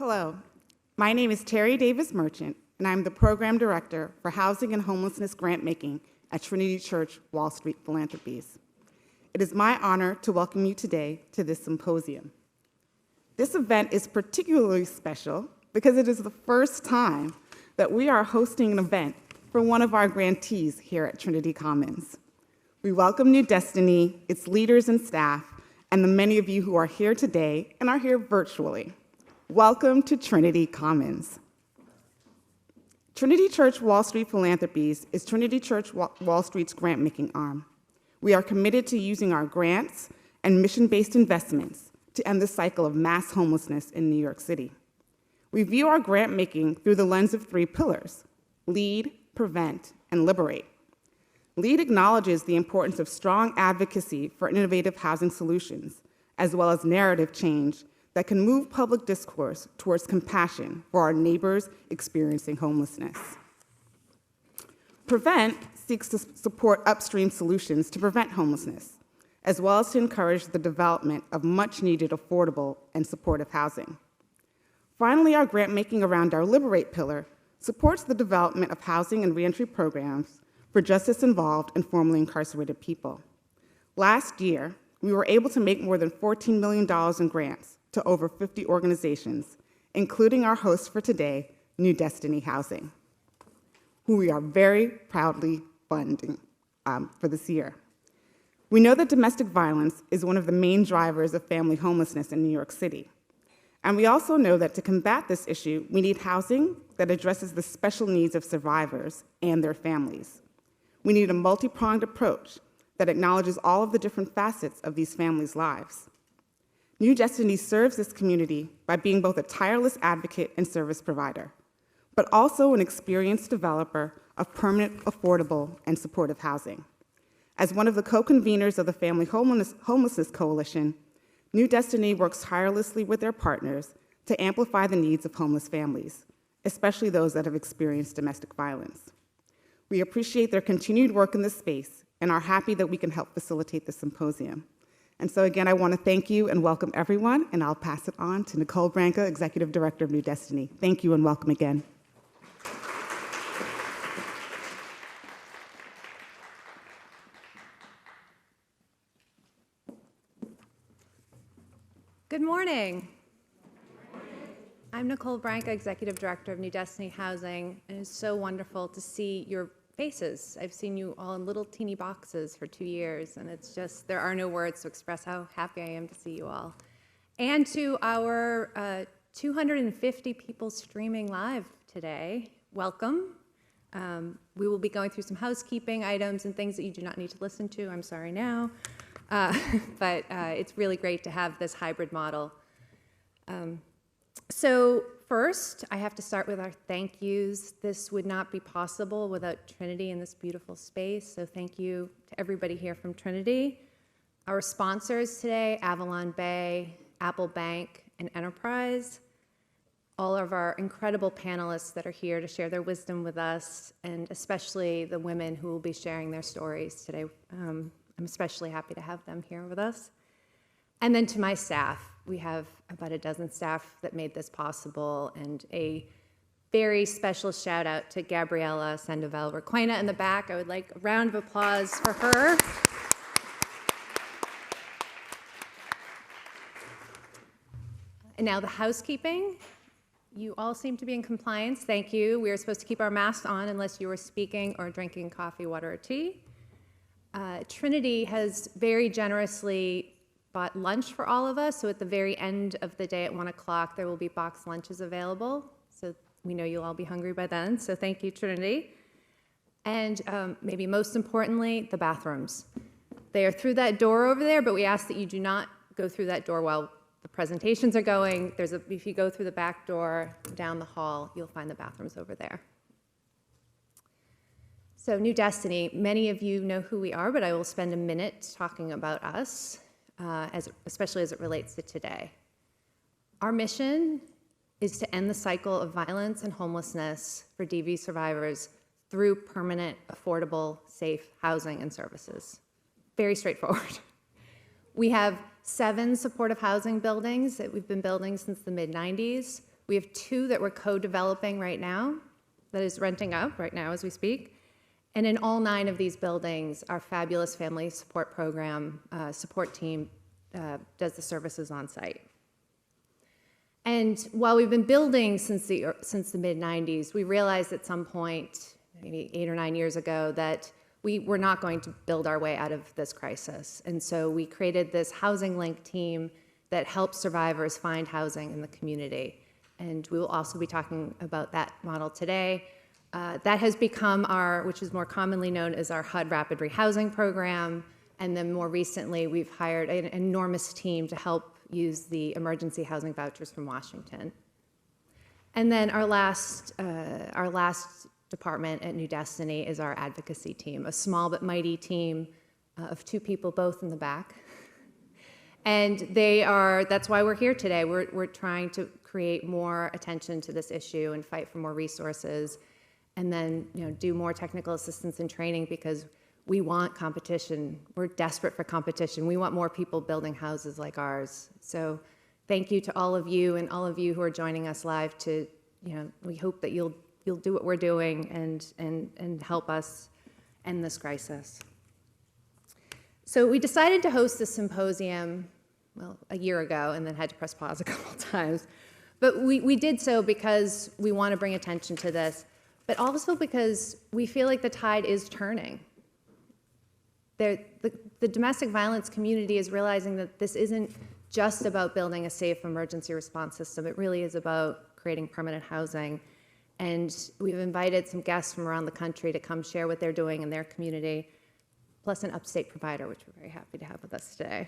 Hello, my name is Terry Davis Merchant, and I'm the Program Director for Housing and Homelessness Grant Making at Trinity Church Wall Street Philanthropies. It is my honor to welcome you today to this symposium. This event is particularly special because it is the first time that we are hosting an event for one of our grantees here at Trinity Commons. We welcome New Destiny, its leaders and staff, and the many of you who are here today and are here virtually. Welcome to Trinity Commons. Trinity Church Wall Street Philanthropies is Trinity Church Wall Street's grant-making arm. We are committed to using our grants and mission-based investments to end the cycle of mass homelessness in New York City. We view our grant-making through the lens of 3 pillars: lead, prevent, and liberate. LEAD acknowledges the importance of strong advocacy for innovative housing solutions, as well as narrative change that can move public discourse towards compassion for our neighbors experiencing homelessness. Prevent seeks to support upstream solutions to prevent homelessness, as well as to encourage the development of much-needed affordable and supportive housing. Finally, our grant-making around our Liberate pillar supports the development of housing and reentry programs for justice-involved and formerly incarcerated people. Last year, we were able to make more than $14 million in grants to over 50 organizations, including our host for today, New Destiny Housing, who we are very proudly funding for this year. We know that domestic violence is one of the main drivers of family homelessness in New York City. And we also know that to combat this issue, we need housing that addresses the special needs of survivors and their families. We need a multi-pronged approach that acknowledges all of the different facets of these families' lives. New Destiny serves this community by being both a tireless advocate and service provider, but also an experienced developer of permanent, affordable, and supportive housing. As one of the co-conveners of the Family Homelessness Coalition, New Destiny works tirelessly with their partners to amplify the needs of homeless families, especially those that have experienced domestic violence. We appreciate their continued work in this space and are happy that we can help facilitate the symposium. And so again, I want to thank you and welcome everyone, and I'll pass it on to Nicole Branca, Executive Director of New Destiny. Thank you and welcome again. Good morning. I'm Nicole Branca, Executive Director of New Destiny Housing, and it's so wonderful to see your faces. I've seen you all in little teeny boxes for 2 years, and it's just, there are no words to express how happy I am to see you all. And to our 250 people streaming live today, welcome. We will be going through some housekeeping items and things that you do not need to listen to. I'm sorry now. But it's really great to have this hybrid model. So first, I have to start with our thank yous. This would not be possible without Trinity in this beautiful space, so thank you to everybody here from Trinity. Our sponsors today, Avalon Bay, Apple Bank, and Enterprise. All of our incredible panelists that are here to share their wisdom with us, and especially the women who will be sharing their stories today. I'm especially happy to have them here with us. And then to my staff, we have about a dozen staff that made this possible, and a very special shout out to Gabriella Sandoval Requena in the back. I would like a round of applause for her. And now the housekeeping. You all seem to be in compliance. Thank you. We are supposed to keep our masks on unless you are speaking or drinking coffee, water, or tea. Trinity has very generously bought lunch for all of us, so at the very end of the day at 1 o'clock, there will be boxed lunches available. So we know you'll all be hungry by then, so thank you, Trinity. And maybe most importantly, the bathrooms. They are through that door over there, but we ask that you do not go through that door while the presentations are going. If you go through the back door down the hall, you'll find the bathrooms over there. So New Destiny, many of you know who we are, but I will spend a minute talking about us, especially as it relates to today. Our mission is to end the cycle of violence and homelessness for DV survivors through permanent, affordable, safe housing and services. Very straightforward. We have 7 supportive housing buildings that we've been building since the mid-90s. We have 2 that we're co-developing right now, that is renting up right now as we speak. And in all 9 of these buildings, our fabulous family support program support team does the services on site. And while we've been building since the mid-90s, we realized at some point, maybe 8 or 9 years ago, that we were not going to build our way out of this crisis. And so we created this Housing Link team that helps survivors find housing in the community. And we will also be talking about that model today. That has become our, which is more commonly known as our HUD Rapid Rehousing Program. And then more recently, we've hired an enormous team to help use the emergency housing vouchers from Washington. And then our last department at New Destiny is our advocacy team, a small but mighty team of 2 people, both in the back. And that's why we're here today. We're trying to create more attention to this issue and fight for more resources, and then do more technical assistance and training, because we want competition. We're desperate for competition. We want more people building houses like ours. So thank you to all of you and all of you who are joining us live. We hope that you'll do what we're doing and help us end this crisis. So we decided to host this symposium, well, a year ago, and then had to press pause a couple times. But we did so because we want to bring attention to this, but also because we feel like the tide is turning. The domestic violence community is realizing that this isn't just about building a safe emergency response system. It really is about creating permanent housing. And we've invited some guests from around the country to come share what they're doing in their community, plus an upstate provider, which we're very happy to have with us today.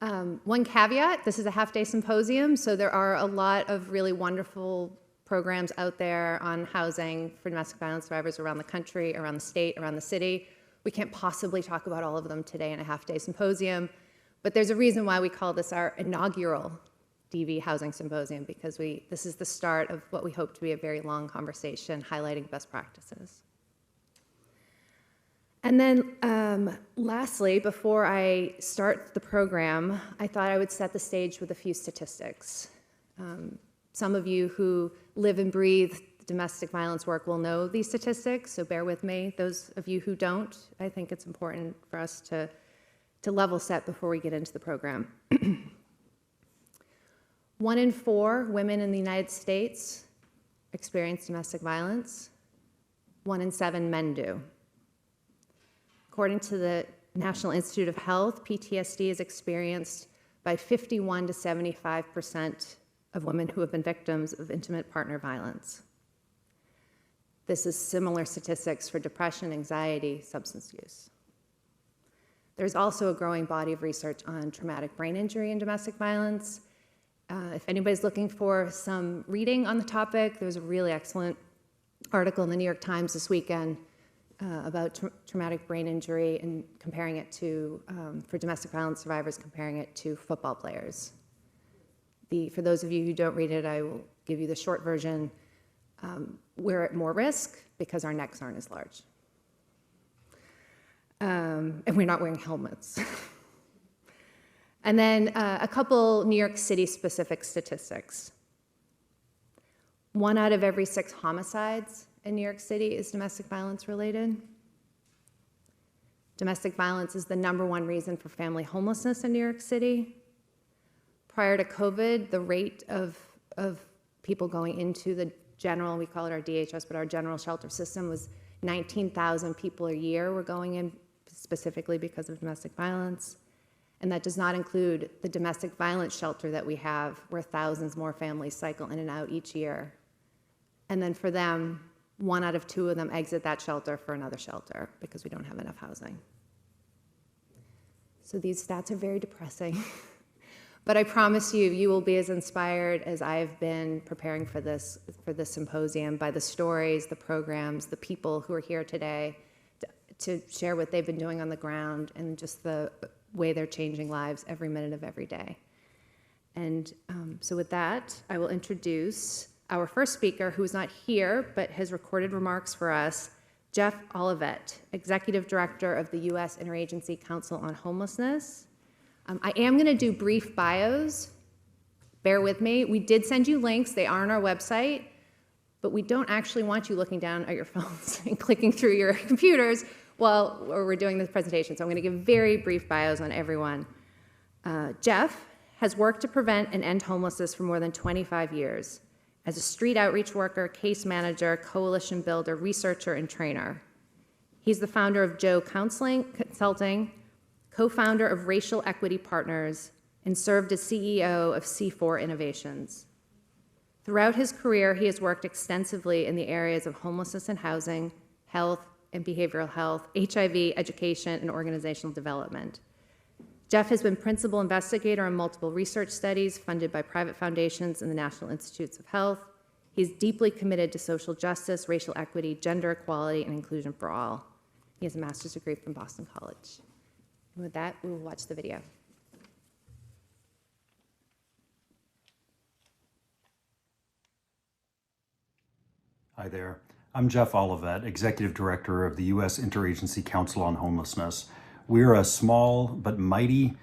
One caveat, this is a half-day symposium, so there are a lot of really wonderful programs out there on housing for domestic violence survivors around the country, around the state, around the city. We can't possibly talk about all of them today in a half-day symposium, but there's a reason why we call this our inaugural DV Housing Symposium, because this is the start of what we hope to be a very long conversation highlighting best practices. And then lastly, before I start the program, I thought I would set the stage with a few statistics. Some of you who live and breathe domestic violence work will know these statistics, so bear with me. Those of you who don't, I think it's important for us to level set before we get into the program. 1 in 4 women in the United States experience domestic violence. 1 in 7 men do. According to the National Institute of Health, PTSD is experienced by 51 to 75% of women who have been victims of intimate partner violence. This is similar statistics for depression, anxiety, substance use. There's also a growing body of research on traumatic brain injury and domestic violence. If anybody's looking for some reading on the topic, there's a really excellent article in the New York Times this weekend about traumatic brain injury and comparing it to, for domestic violence survivors, comparing it to football players. For those of you who don't read it, I will give you the short version. We're at more risk because our necks aren't as large. And we're not wearing helmets. And then a couple New York City specific statistics. 1 out of every 6 homicides in New York City is domestic violence related. Domestic violence is the #1 reason for family homelessness in New York City. Prior to COVID, the rate of people going into the general, we call it our DHS, but our general shelter system was 19,000 people a year were going in specifically because of domestic violence. And that does not include the domestic violence shelter that we have, where thousands more families cycle in and out each year. And then for them, 1 out of 2 of them exit that shelter for another shelter because we don't have enough housing. So these stats are very depressing. But I promise you, you will be as inspired as I've been preparing for this symposium by the stories, the programs, the people who are here today to share what they've been doing on the ground and just the way they're changing lives every minute of every day. And so with that, I will introduce our first speaker, who is not here, but has recorded remarks for us, Jeff Olivet, Executive Director of the U.S. Interagency Council on Homelessness. I am going to do brief bios, bear with me. We did send you links. They are on our website, but we don't actually want you looking down at your phones and clicking through your computers while we're doing this presentation. So I'm going to give very brief bios on everyone. Jeff has worked to prevent and end homelessness for more than 25 years as a street outreach worker, case manager, coalition builder, researcher, and trainer. He's the founder of Joe Counseling Consulting, co-founder of Racial Equity Partners, and served as CEO of C4 Innovations. Throughout his career, he has worked extensively in the areas of homelessness and housing, health and behavioral health, HIV, education, and organizational development. Jeff has been principal investigator on multiple research studies funded by private foundations and the National Institutes of Health. He's deeply committed to social justice, racial equity, gender equality, and inclusion for all. He has a master's degree from Boston College. And with that, we will watch the video. Hi there. I'm Jeff Olivet, Executive Director of the U.S. Interagency Council on Homelessness. We're a small but mighty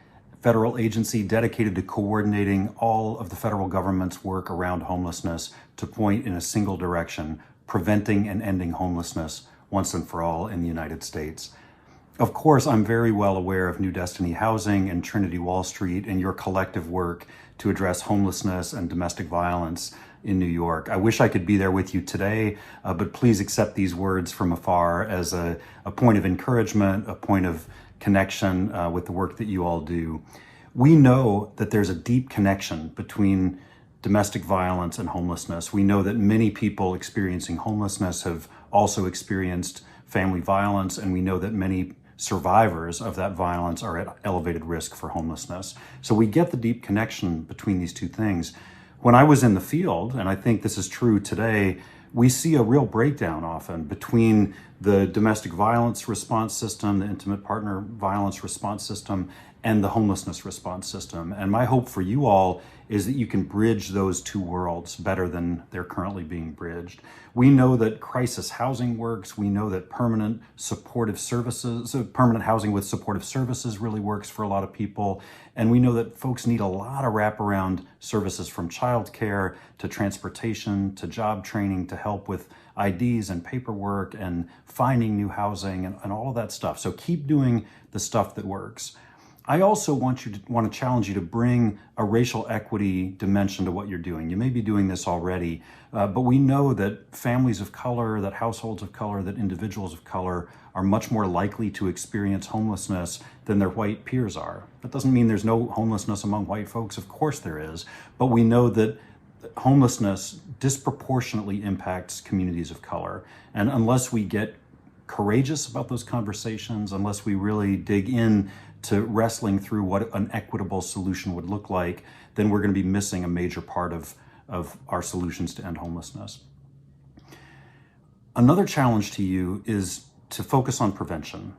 federal agency dedicated to coordinating all of the federal government's work around homelessness to point in a single direction, preventing and ending homelessness once and for all in the United States. Of course, I'm very well aware of New Destiny Housing and Trinity Wall Street and your collective work to address homelessness and domestic violence in New York. I wish I could be there with you today, but please accept these words from afar as a point of encouragement, a point of connection with the work that you all do. We know that there's a deep connection between domestic violence and homelessness. We know that many people experiencing homelessness have also experienced family violence, and we know that many survivors of that violence are at elevated risk for homelessness. So we get the deep connection between these two things. When I was in the field, and I think this is true today, we see a real breakdown often between the domestic violence response system, the intimate partner violence response system, and the homelessness response system. And my hope for you all is that you can bridge those two worlds better than they're currently being bridged. We know that crisis housing works. We know that permanent housing with supportive services really works for a lot of people. And we know that folks need a lot of wraparound services, from childcare to transportation to job training to help with IDs and paperwork and finding new housing and all of that stuff. So keep doing the stuff that works. I also want to challenge you to bring a racial equity dimension to what you're doing. You may be doing this already, but we know that families of color, that households of color, that individuals of color are much more likely to experience homelessness than their white peers are. That doesn't mean there's no homelessness among white folks. Of course there is, but we know that homelessness disproportionately impacts communities of color. And unless we get courageous about those conversations, unless we really dig in to wrestling through what an equitable solution would look like, then we're going to be missing a major part of our solutions to end homelessness. Another challenge to you is to focus on prevention.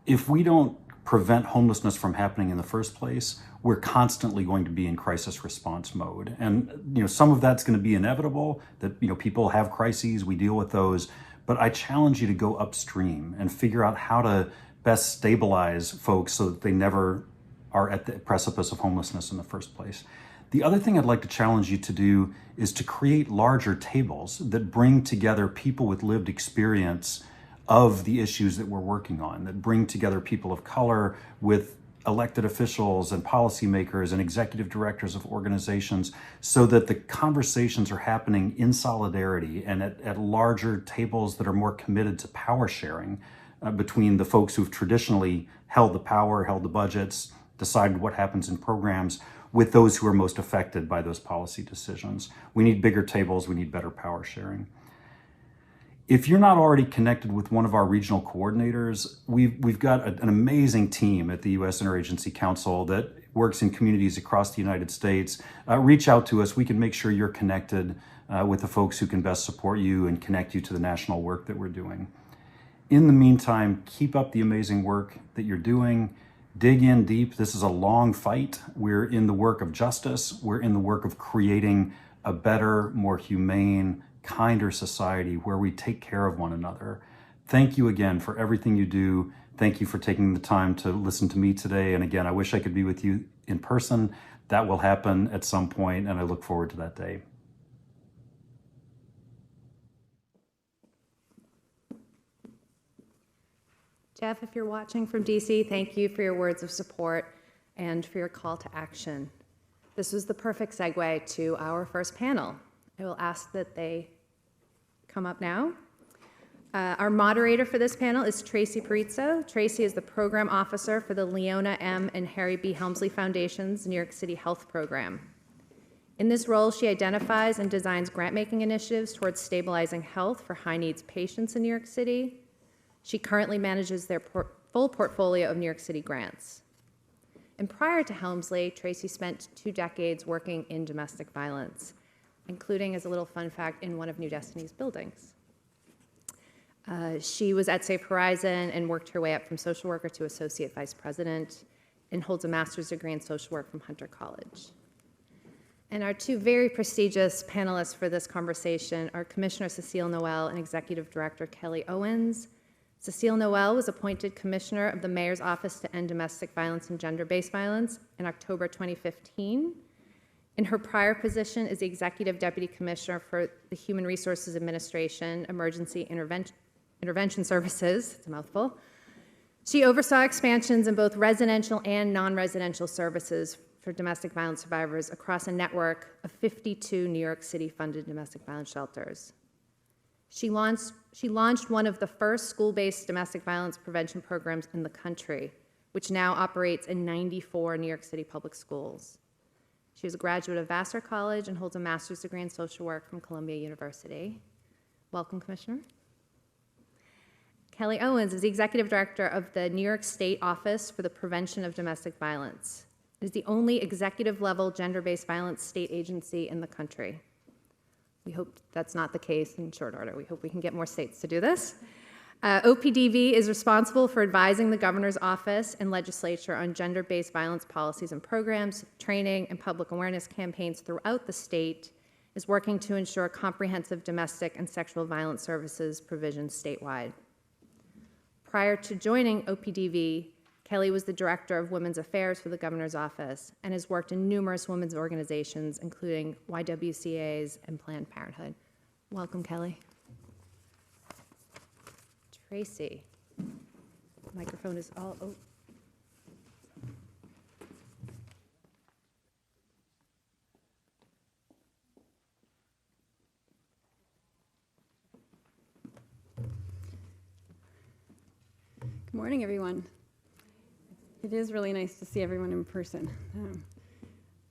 If we don't prevent homelessness from happening in the first place, we're constantly going to be in crisis response mode. And some of that's going to be inevitable, that people have crises, we deal with those, but I challenge you to go upstream and figure out how to best stabilize folks so that they never are at the precipice of homelessness in the first place. The other thing I'd like to challenge you to do is to create larger tables that bring together people with lived experience of the issues that we're working on, that bring together people of color with elected officials and policymakers and executive directors of organizations, so that the conversations are happening in solidarity and at larger tables that are more committed to power sharing between the folks who've traditionally held the power, held the budgets, decided what happens in programs, with those who are most affected by those policy decisions. We need bigger tables, we need better power sharing. If you're not already connected with one of our regional coordinators, we've got an amazing team at the U.S. Interagency Council that works in communities across the United States. Reach out to us. We can make sure you're connected with the folks who can best support you and connect you to the national work that we're doing. In the meantime, keep up the amazing work that you're doing. Dig in deep. This is a long fight. We're in the work of justice. We're in the work of creating a better, more humane, kinder society where we take care of one another. Thank you again for everything you do. Thank you for taking the time to listen to me today. And again, I wish I could be with you in person. That will happen at some point, and I look forward to that day. Jeff, if you're watching from DC, thank you for your words of support and for your call to action. This was the perfect segue to our first panel. I will ask that they come up now. Our moderator for this panel is Tracy Perrizo. Tracy is the program officer for the Leona M. and Harry B. Helmsley Foundation's New York City Health Program. In this role, she identifies and designs grant-making initiatives towards stabilizing health for high-needs patients in New York City. She currently manages their full portfolio of New York City grants. And prior to Helmsley, Tracy spent 2 decades working in domestic violence, including, as a little fun fact, in one of New Destiny's buildings. She was at Safe Horizon and worked her way up from social worker to associate vice president, and holds a master's degree in social work from Hunter College. And our 2 very prestigious panelists for this conversation are Commissioner Cecile Noel and Executive Director Kelli Owens. Cecile Noel was appointed Commissioner of the Mayor's Office to End Domestic Violence and Gender-Based Violence in October 2015. In her prior position as the Executive Deputy Commissioner for the Human Resources Administration Emergency Intervention Services, it's a mouthful, she oversaw expansions in both residential and non-residential services for domestic violence survivors across a network of 52 New York City-funded domestic violence shelters. She launched one of the first school-based domestic violence prevention programs in the country, which now operates in 94 New York City public schools. She is a graduate of Vassar College and holds a master's degree in social work from Columbia University. Welcome, Commissioner. Kelli Owens is the Executive Director of the New York State Office for the Prevention of Domestic Violence. It is the only executive-level gender-based violence state agency in the country. We hope that's not the case in short order. We hope we can get more states to do this. OPDV is responsible for advising the governor's office and legislature on gender-based violence policies and programs, training, and public awareness campaigns throughout the state, is working to ensure comprehensive domestic and sexual violence services provision statewide. Prior to joining OPDV, Kelli was the Director of Women's Affairs for the Governor's Office and has worked in numerous women's organizations, including YWCA's and Planned Parenthood. Welcome, Kelli. Tracy. Microphone is all open. Good morning, everyone. It is really nice to see everyone in person.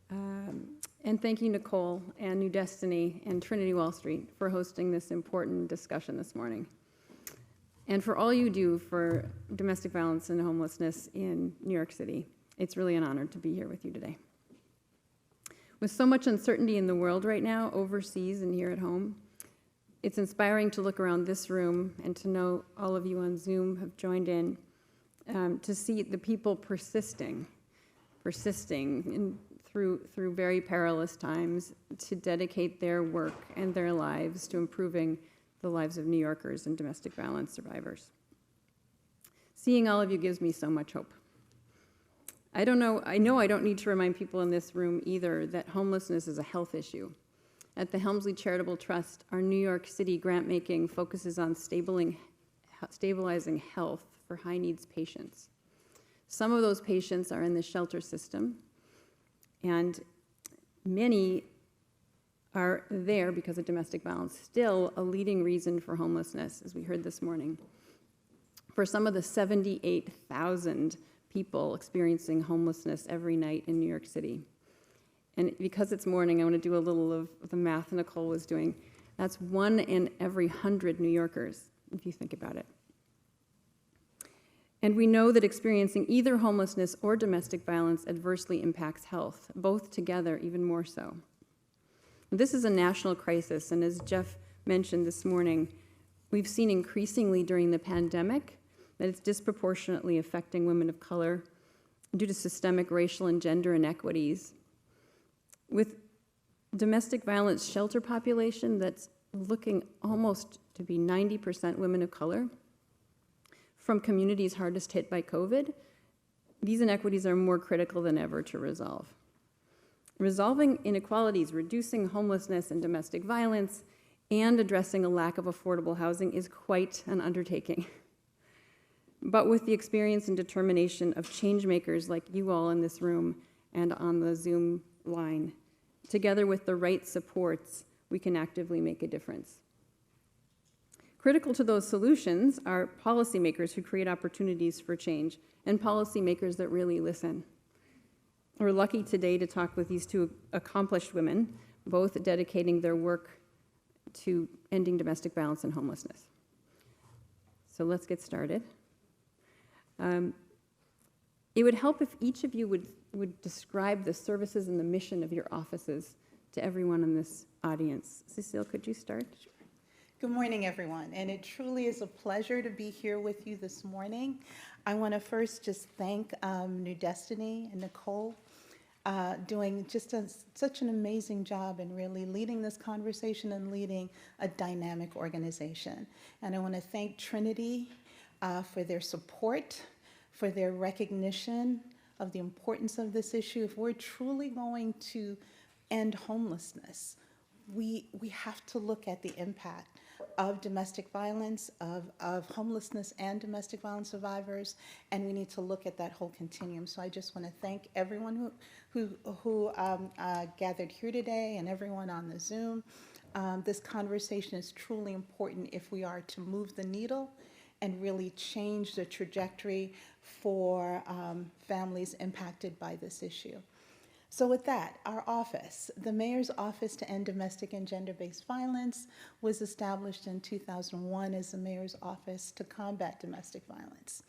And thank you, Nicole and New Destiny and Trinity Wall Street for hosting this important discussion this morning. And for all you do for domestic violence and homelessness in New York City. It's really an honor to be here with you today. With so much uncertainty in the world right now, overseas and here at home, it's inspiring to look around this room and to know all of you on Zoom have joined in to see the people persisting through very perilous times to dedicate their work and their lives to improving the lives of New Yorkers and domestic violence survivors. Seeing all of you gives me so much hope. I know I don't need to remind people in this room either that homelessness is a health issue. At the Helmsley Charitable Trust, our New York City grant making focuses on stabilizing health for high needs patients. Some of those patients are in the shelter system, and many are there because of domestic violence, still a leading reason for homelessness, as we heard this morning. For some of the 78,000 people experiencing homelessness every night in New York City. And because it's morning, I want to do a little of the math Nicole was doing. That's 1 in every 100 New Yorkers, if you think about it. And we know that experiencing either homelessness or domestic violence adversely impacts health, both together even more so. This is a national crisis, and as Jeff mentioned this morning, we've seen increasingly during the pandemic that it's disproportionately affecting women of color due to systemic racial and gender inequities. With domestic violence shelter population that's looking almost to be 90% women of color, from communities hardest hit by COVID, these inequities are more critical than ever to resolve. Resolving inequalities, reducing homelessness and domestic violence, and addressing a lack of affordable housing is quite an undertaking. But with the experience and determination of change makers like you all in this room and on the Zoom line, together with the right supports, we can actively make a difference. Critical to those solutions are policymakers who create opportunities for change and policymakers that really listen. We're lucky today to talk with these two accomplished women, both dedicating their work to ending domestic violence and homelessness. So let's get started. It would help if each of you would describe the services and the mission of your offices to everyone in this audience. Cecile, could you start? Sure. Good morning, everyone, and it truly is a pleasure to be here with you this morning. I want to first just thank New Destiny and Nicole doing just such an amazing job in really leading this conversation and leading a dynamic organization. And I want to thank Trinity for their support, for their recognition of the importance of this issue. If we're truly going to end homelessness, we have to look at the impact of domestic violence, of homelessness and domestic violence survivors, and we need to look at that whole continuum. So I just want to thank everyone who gathered here today and everyone on the Zoom. This conversation is truly important if we are to move the needle and really change the trajectory for families impacted by this issue. So with that, our office, the Mayor's Office to End Domestic and Gender-Based Violence, was established in 2001 as the Mayor's Office to Combat Domestic Violence.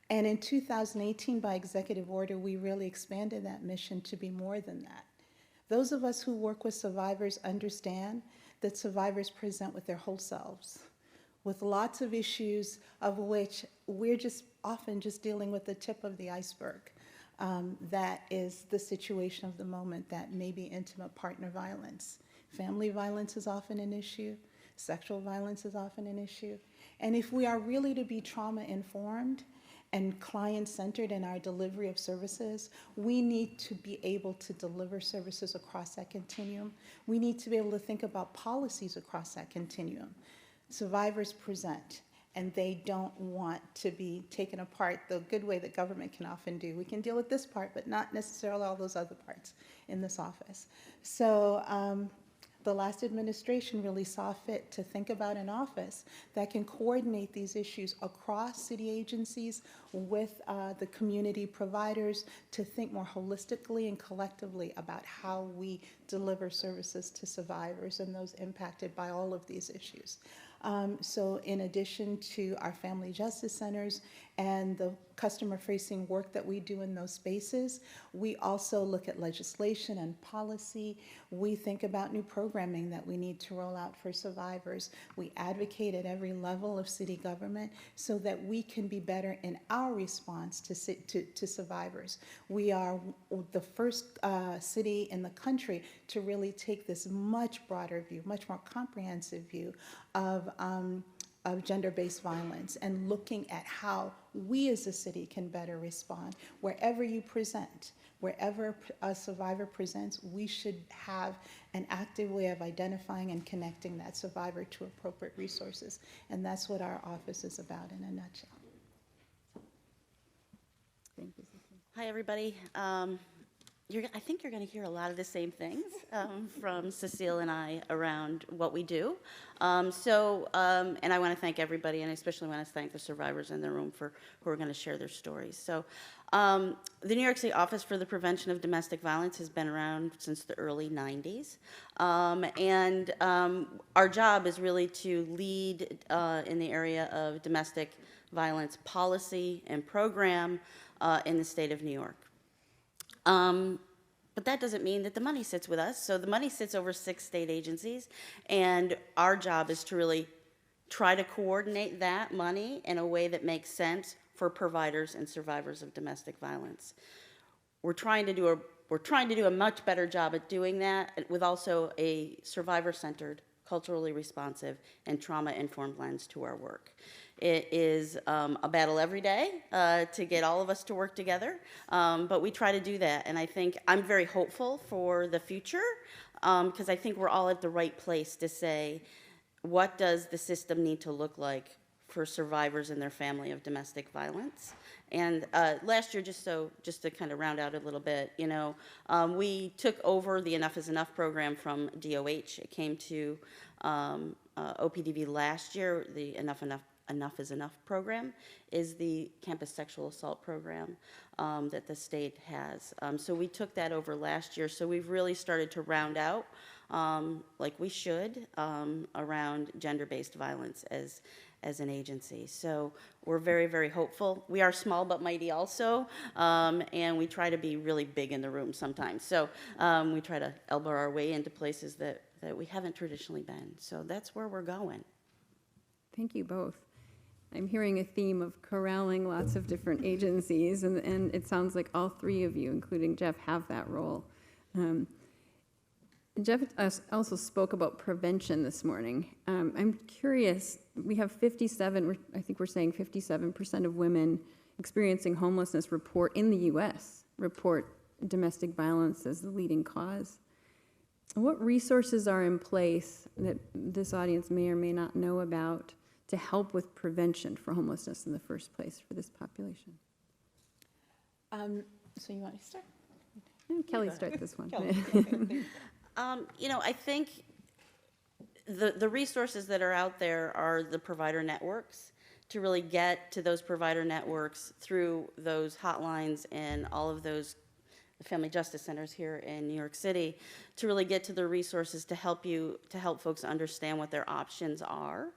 And in 2018, by executive order, we really expanded that mission to be more than that. Those of us who work with survivors understand that survivors present with their whole selves, with lots of issues of which we're just often just dealing with the tip of the iceberg. That is the situation of the moment, that may be intimate partner violence. Family violence is often an issue. Sexual violence is often an issue. And if we are really to be trauma-informed and client-centered in our delivery of services, we need to be able to deliver services across that continuum. We need to be able to think about policies across that continuum. Survivors present, and they don't want to be taken apart the good way that government can often do. We can deal with this part, but not necessarily all those other parts in this office. So the last administration really saw fit to think about an office that can coordinate these issues across city agencies with the community providers to think more holistically and collectively about how we deliver services to survivors and those impacted by all of these issues. So in addition to our family justice centers and the customer-facing work that we do in those spaces, we also look at legislation and policy. We think about new programming that we need to roll out for survivors. We advocate at every level of city government so that we can be better in our response to survivors. We are the first city in the country to really take this much broader view, much more comprehensive view of gender-based violence and looking at how we as a city can better respond. Wherever you present, wherever a survivor presents, we should have an active way of identifying and connecting that survivor to appropriate resources. And that's what our office is about in a nutshell. Thank you. Hi, everybody. I think you're going to hear a lot of the same things from Cecile and I around what we do. And I want to thank everybody, and I especially want to thank the survivors in the room who are going to share their stories. So the New York City Office for the Prevention of Domestic Violence has been around since the early 90s. Our job is really to lead in the area of domestic violence policy and program in the state of New York. But that doesn't mean that the money sits with us. So the money sits over 6 state agencies, and our job is to really try to coordinate that money in a way that makes sense for providers and survivors of domestic violence. We're trying to do a much better job at doing that with also a survivor-centered, culturally responsive, and trauma-informed lens to our work. It is a battle every day to get all of us to work together, but we try to do that. And I think I'm very hopeful for the future because I think we're all at the right place to say, what does the system need to look like for survivors and their family of domestic violence? And last year, just to kind of round out a little bit, we took over the Enough is Enough program from DOH. It came to OPDV last year. The Enough is Enough program is the campus sexual assault program that the state has. So we took that over last year. So we've really started to round out, like we should, around gender-based violence as an agency. So we're very, very hopeful. We are small but mighty also, and we try to be really big in the room sometimes. So we try to elbow our way into places that we haven't traditionally been. So that's where we're going. Thank you both. I'm hearing a theme of corralling lots of different agencies, and it sounds like all three of you, including Jeff, have that role. Jeff also spoke about prevention this morning. I'm curious, we have 57, I think we're saying 57% of women experiencing homelessness in the US report domestic violence as the leading cause. What resources are in place that this audience may or may not know about to help with prevention for homelessness in the first place for this population? So you want to start? Kelly, start this one. Kelly. I think the resources that are out there are the provider networks, to really get to those provider networks through those hotlines and all of those family justice centers here in New York City, to really get to the resources to help folks understand what their options are,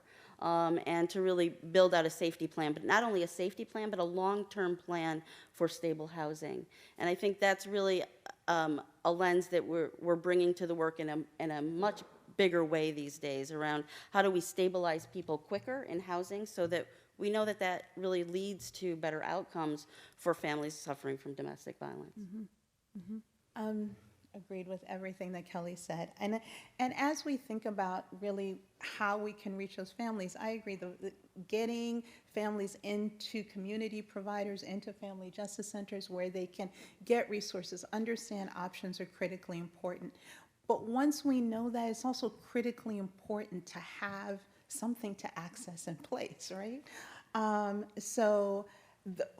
and to really build out a safety plan, but not only a safety plan, but a long-term plan for stable housing. And I think that's really a lens that we're bringing to the work in a much bigger way these days, around how do we stabilize people quicker in housing, so that we know that really leads to better outcomes for families suffering from domestic violence. Mm-hmm. Mm-hmm. Agreed with everything that Kelly said. And as we think about really how we can reach those families, I agree, the getting families into community providers, into family justice centers where they can get resources, understand options, are critically important. But once we know that, it's also critically important to have something to access in place, right? So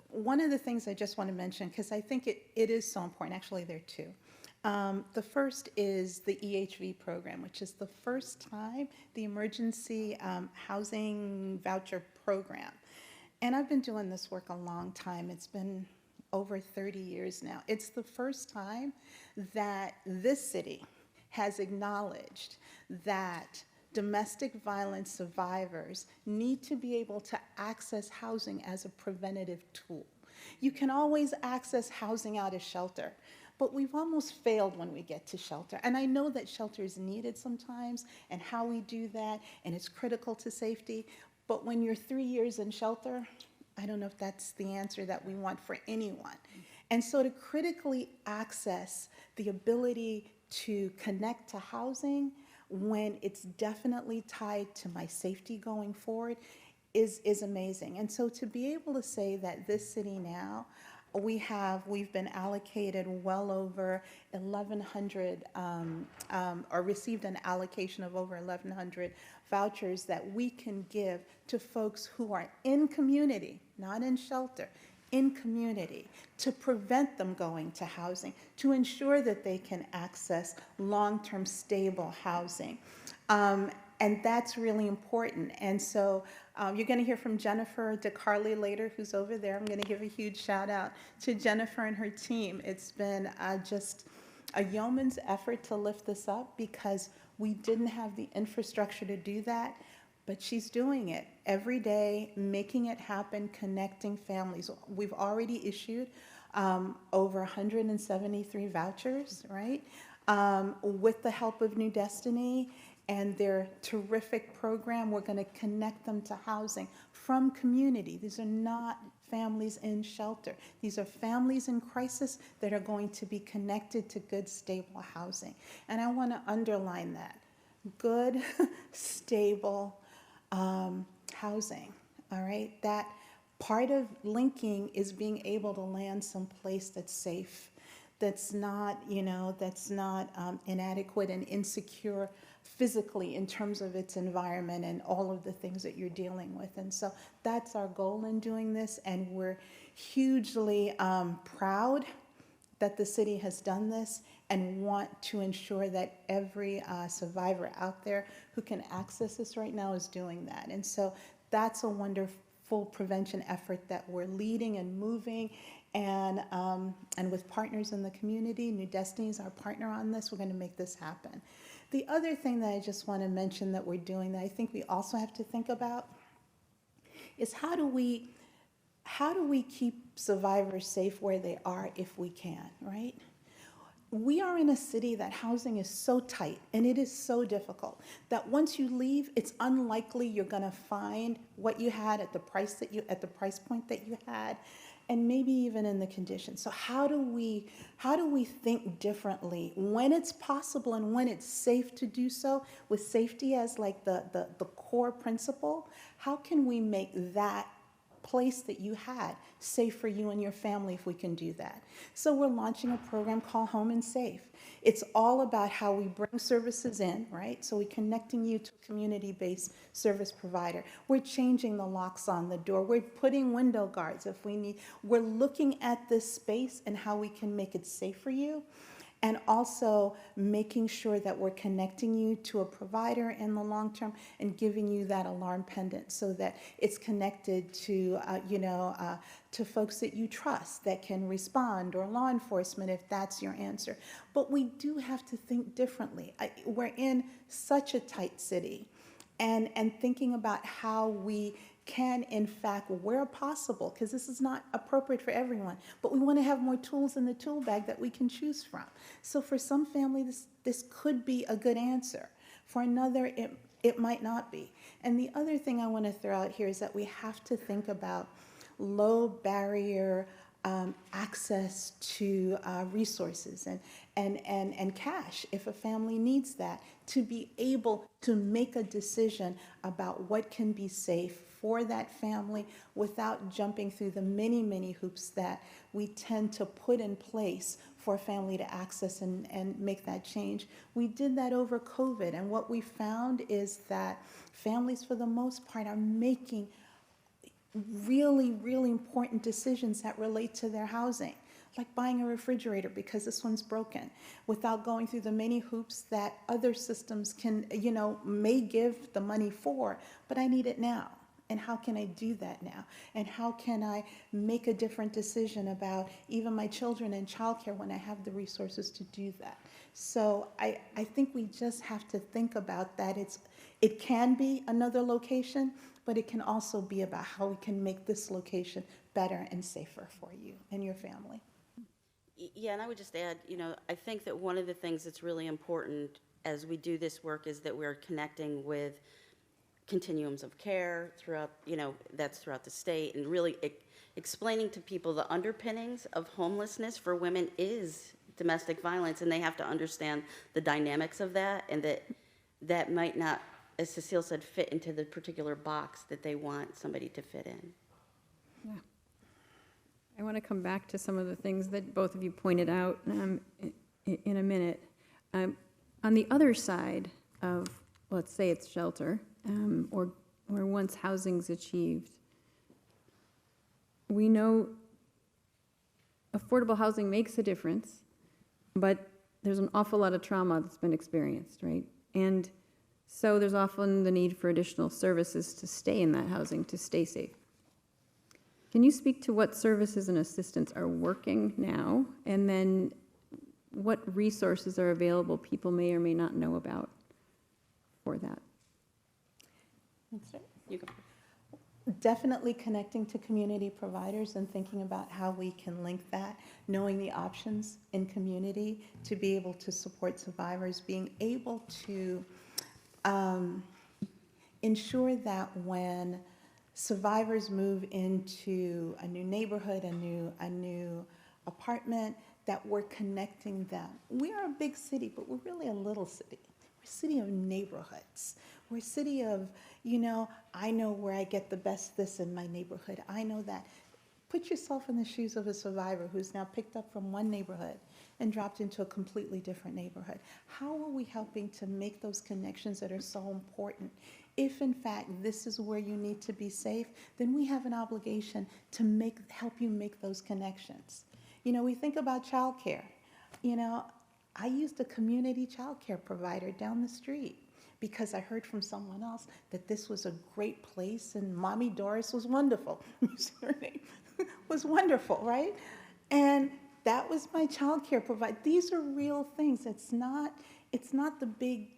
one of the things I just want to mention, because I think it is so important, actually there are two. The first is the EHV program, which is the first time, the Emergency Housing Voucher Program. And I've been doing this work a long time. It's been over 30 years now. It's the first time that this city has acknowledged that domestic violence survivors need to be able to access housing as a preventative tool. You can always access housing out of shelter, but we've almost failed when we get to shelter. And I know that shelter is needed sometimes, and how we do that, and it's critical to safety. But when you're 3 years in shelter, I don't know if that's the answer that we want for anyone. And so to critically access the ability to connect to housing when it's definitely tied to my safety going forward is amazing. And so to be able to say that this city now, we've been allocated well over 1,100, or received an allocation of over 1,100 vouchers that we can give to folks who are in community, not in shelter, in community, to prevent them going to housing, to ensure that they can access long-term stable housing. And that's really important. And so you're going to hear from Jennifer DeCarli later, who's over there. I'm going to give a huge shout out to Jennifer and her team. It's been just a yeoman's effort to lift this up, because we didn't have the infrastructure to do that. But she's doing it every day, making it happen, connecting families. We've already issued over 173 vouchers, right? With the help of New Destiny and their terrific program, we're going to connect them to housing from community. These are not families in shelter. These are families in crisis that are going to be connected to good, stable housing. And I want to underline that. Good, stable housing. all right? That part of linking is being able to land someplace that's safe, that's not, inadequate and insecure physically in terms of its environment and all of the things that you're dealing with. And so that's our goal in doing this, and we're hugely proud that the city has done this and want to ensure that every survivor out there who can access this right now is doing that. And so that's a wonderful prevention effort that we're leading and moving, and with partners in the community. New Destiny is our partner on this. We're going to make this happen. The other thing that I just want to mention that we're doing that I think we also have to think about is how do we keep survivors safe where they are if we can, right? We are in a city that housing is so tight and it is so difficult that once you leave, it's unlikely you're going to find what you had at the price point that you had, and maybe even in the conditions. So how do we think differently when it's possible and when it's safe to do so, with safety as like the core principle? How can we make that place that you had safe for you and your family if we can do that? So we're launching a program called Home and Safe. It's all about how we bring services in, right? So we're connecting you to a community-based service provider. We're changing the locks on the door. We're putting window guards if we need. We're looking at this space and how we can make it safe for you, and also making sure that we're connecting you to a provider in the long term and giving you that alarm pendant so that it's connected to, to folks that you trust that can respond, or law enforcement if that's your answer. But we do have to think differently. We're in such a tight city, and thinking about how we can, in fact, where possible, because this is not appropriate for everyone, but we want to have more tools in the tool bag that we can choose from. So for some families, this could be a good answer. For another, it might not be. And the other thing I want to throw out here is that we have to think about low barrier access to resources and cash if a family needs that, to be able to make a decision about what can be safe for that family without jumping through the many, many hoops that we tend to put in place for a family to access and make that change. We did that over COVID, and what we found is that families, for the most part, are making really, really important decisions that relate to their housing, like buying a refrigerator because this one's broken, without going through the many hoops that other systems can, may give the money for, but I need it now. And how can I do that now? And how can I make a different decision about even my children and childcare when I have the resources to do that? So I think we just have to think about that. It can be another location, but it can also be about how we can make this location better and safer for you and your family. Yeah, and I would just add, I think that one of the things that's really important as we do this work is that we're connecting with continuums of care throughout, that's throughout the state, and really explaining to people the underpinnings of homelessness for women is domestic violence, and they have to understand the dynamics of that, and that might not, as Cecile said, fit into the particular box that they want somebody to fit in. Yeah. I want to come back to some of the things that both of you pointed out in a minute. On the other side of, let's say it's shelter, or once housing's achieved, we know affordable housing makes a difference, but there's an awful lot of trauma that's been experienced, right? And so there's often the need for additional services to stay in that housing, to stay safe. Can you speak to what services and assistance are working now, and then what resources are available people may or may not know about for that? You go. Definitely connecting to community providers and thinking about how we can link that, knowing the options in community to be able to support survivors, being able to ensure that when survivors move into a new neighborhood, a new apartment, that we're connecting them. We are a big city, but we're really a little city. We're a city of neighborhoods We're a city of, I know where I get the best this in my neighborhood. I know that. Put yourself in the shoes of a survivor who's now picked up from one neighborhood and dropped into a completely different neighborhood. How are we helping to make those connections that are so important? If in fact this is where you need to be safe, then we have an obligation to help you make those connections. We think about childcare. I used a community childcare provider down the street because I heard from someone else that this was a great place and Mommy Doris was wonderful. Her name was wonderful, right? And that was my childcare provider. These are real things. It's not the big,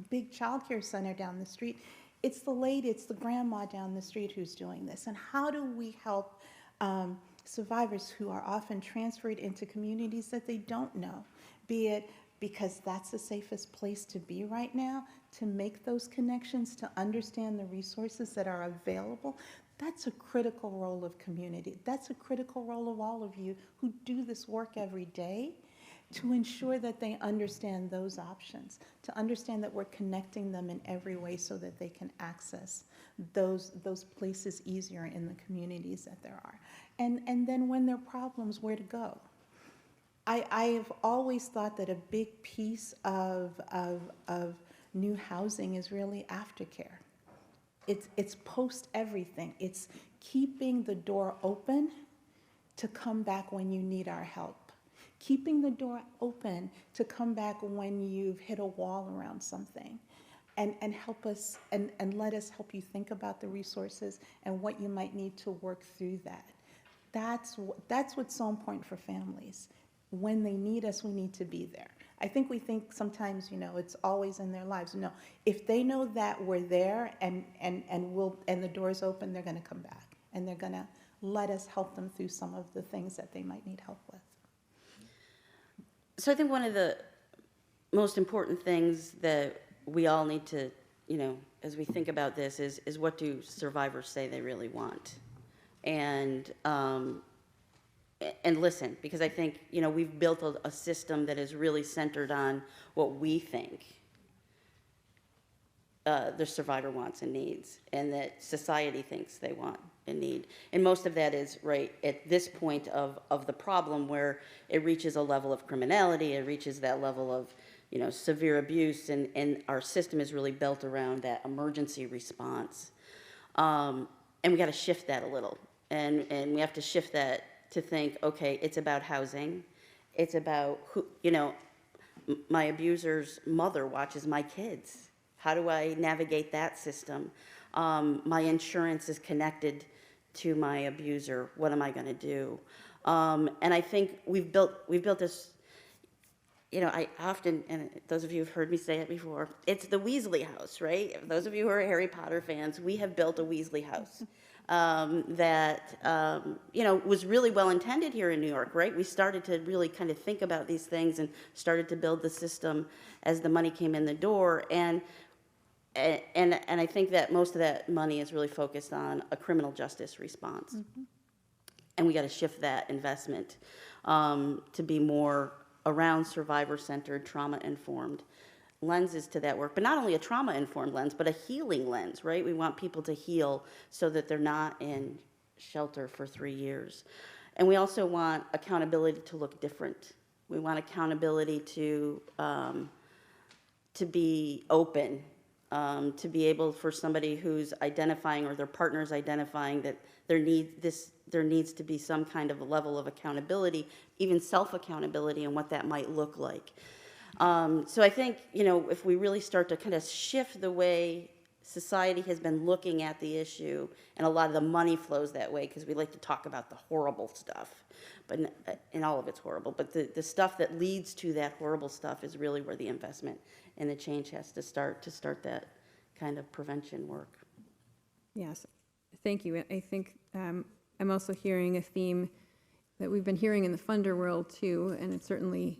big childcare center down the street. It's the lady, it's the grandma down the street who's doing this. And how do we help survivors who are often transferred into communities that they don't know, be it because that's the safest place to be right now, to make those connections, to understand the resources that are available. That's a critical role of community. That's a critical role of all of you who do this work every day, to ensure that they understand those options, to understand that we're connecting them in every way so that they can access those places easier in the communities that there are. And then when there are problems, where to go. I've always thought that a big piece of new housing is really aftercare. It's post everything. It's keeping the door open to come back when you need our help. Keeping the door open to come back when you've hit a wall around something. And help us and let us help you think about the resources and what you might need to work through that. That's what's so important for families. When they need us, we need to be there. I think we think sometimes, it's always in their lives. No, if they know that we're there and the door's open, they're going to come back and they're going to let us help them through some of the things that they might need help with. So I think one of the most important things that we all need to, as we think about this is what do survivors say they really want? And listen, because I think, we've built a system that is really centered on what we think the survivor wants and needs, and that society thinks they want and need. And most of that is right at this point of the problem where it reaches a level of criminality, it reaches that level of, severe abuse, and our system is really built around that emergency response. And we got to shift that a little. And we have to shift that to think, okay, it's about housing. It's about who, my abuser's mother watches my kids. How do I navigate that system? My insurance is connected to my abuser. What am I going to do? And I think we've built this, I often, and those of you who've heard me say it before, it's the Weasley house, right? Those of you who are Harry Potter fans, we have built a Weasley house. That was really well intended here in New York, right? We started to really kind of think about these things and started to build the system as the money came in the door. And I think that most of that money is really focused on a criminal justice response. Mm-hmm. And we got to shift that investment to be more around survivor-centered, trauma-informed lenses to that work, but not only a trauma-informed lens, but a healing lens, right? We want people to heal so that they're not in shelter for 3 years. And we also want accountability to look different. We want accountability to be open, to be able for somebody who's identifying or their partner's identifying that there needs to be some kind of a level of accountability, even self-accountability, and what that might look like. So I think, if we really start to kind of shift the way society has been looking at the issue, and a lot of the money flows that way, because we like to talk about the horrible stuff, and all of it's horrible, but the stuff that leads to that horrible stuff is really where the investment and the change has to start that kind of prevention work. Yes, thank you. I think I'm also hearing a theme that we've been hearing in the funder world too, and it certainly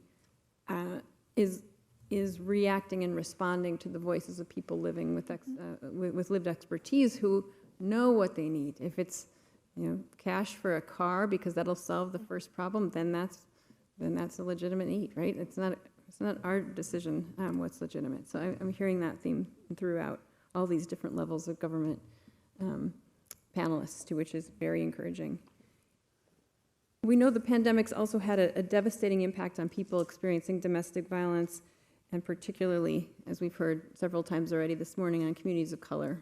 is reacting and responding to the voices of people living with lived expertise who know what they need. If it's cash for a car because that'll solve the first problem, then that's a legitimate need, right? It's not It's not our decision what's legitimate. So I'm hearing that theme throughout all these different levels of government panelists, which is very encouraging. We know the pandemic's also had a devastating impact on people experiencing domestic violence, and particularly, as we've heard several times already this morning, on communities of color.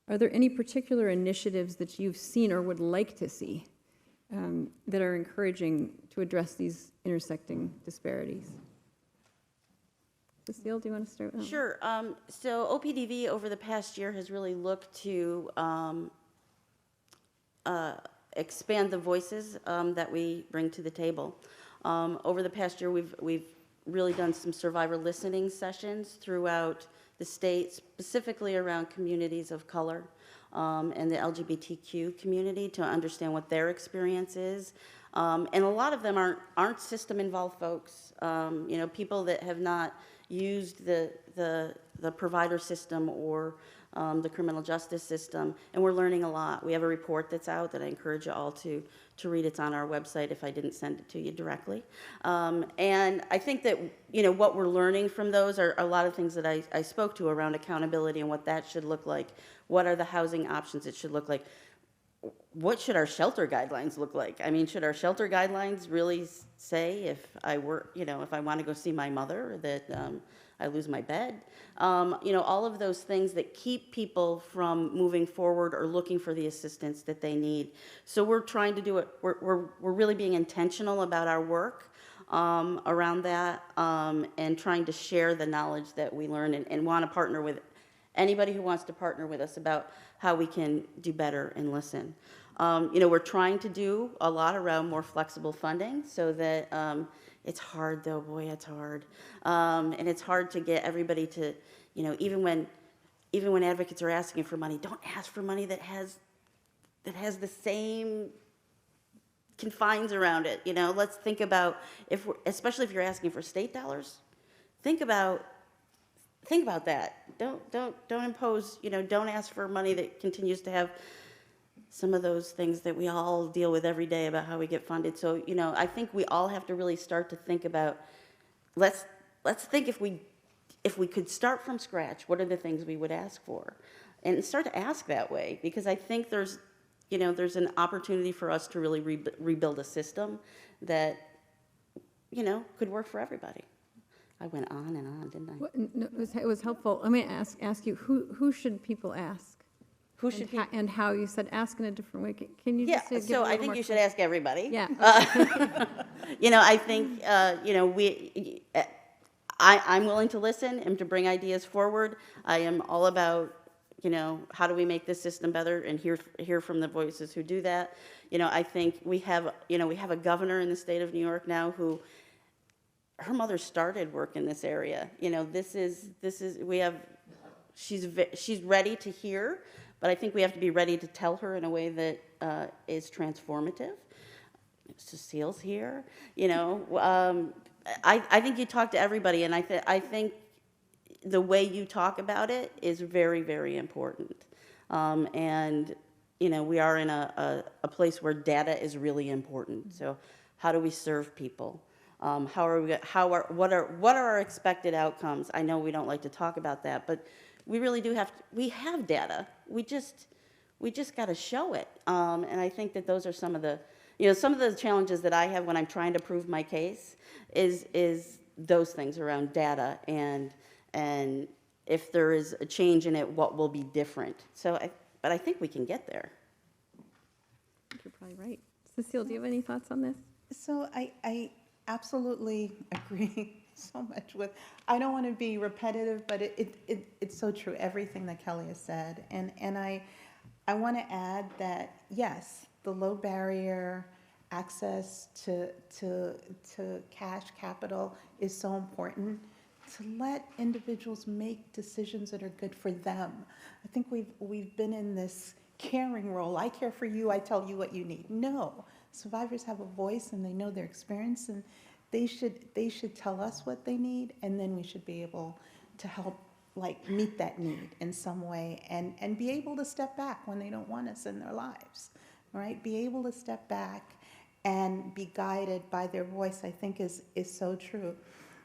Are there any particular initiatives that you've seen or would like to see that are encouraging to address these intersecting disparities? Cecile, do you want to start with that? Sure. So OPDV over the past year has really looked to expand the voices that we bring to the table. Over the past year, we've really done some survivor listening sessions throughout the state, specifically around communities of color and the LGBTQ community, to understand what their experience is. And a lot of them aren't system-involved folks, people that have not used the provider system or the criminal justice system, and we're learning a lot. We have a report that's out that I encourage you all to read. It's on our website if I didn't send it to you directly. And I think that, what we're learning from those are a lot of things that I spoke to around accountability and what that should look like. What are the housing options it should look like? What should our shelter guidelines look like? I mean, should our shelter guidelines really say if I were, if I want to go see my mother, that I lose my bed? All of those things that keep people from moving forward or looking for the assistance that they need. So we're trying to do it. We're really being intentional about our work around that and trying to share the knowledge that we learn and want to partner with anybody who wants to partner with us about how we can do better and listen. We're trying to do a lot around more flexible funding so that it's hard though, boy, it's hard. And it's hard to get everybody to, even when advocates are asking for money, don't ask for money that has the same confines around it. Let's think about, especially if you're asking for state dollars, think about that. Don't impose, don't ask for money that continues to have some of those things that we all deal with every day about how we get funded. So, I think we all have to really start to think about, let's think if we could start from scratch, what are the things we would ask for? And start to ask that way, because I think there's an opportunity for us to really rebuild a system that, could work for everybody. I went on and on, didn't I? Well, no, it was helpful. Let me ask you, who should people ask? Who should And how you said ask in a different way. Can you Yeah, just give a so I little think more you should ask everybody. Yeah. I think, I'm willing to listen and to bring ideas forward. I am all about, how do we make this system better and hear from the voices who do that. I think we have a governor in the state of New York now who, her mother started work in this area. She's ready to hear, but I think we have to be ready to tell her in a way that is transformative. Cecile's here, I think you talk to everybody, and I think the way you talk about it is very, very important. And we are in a place where data is really important. So how do we serve people? What are our expected outcomes? I know we don't like to talk about that, but we really do we have data. We just got to show it. And I think that those are some of the challenges that I have when I'm trying to prove my case is those things around data and if there is a change in it, what will be different. But I think we can get there. I think you're probably right. Cecile, do you have any thoughts on this? So I absolutely agree so much with, I don't want to be repetitive, but it's so true, everything that Kelli has said. And I want to add that, yes, the low barrier access to cash capital is so important, to let individuals make decisions that are good for them. I think we've been in this caring role. I care for you, I tell you what you need. No, survivors have a voice and they know their experience, and they should tell us what they need, and then we should be able to help meet that need in some way and be able to step back when they don't want us in their lives, right? Be able to step back and be guided by their voice, I think is so true.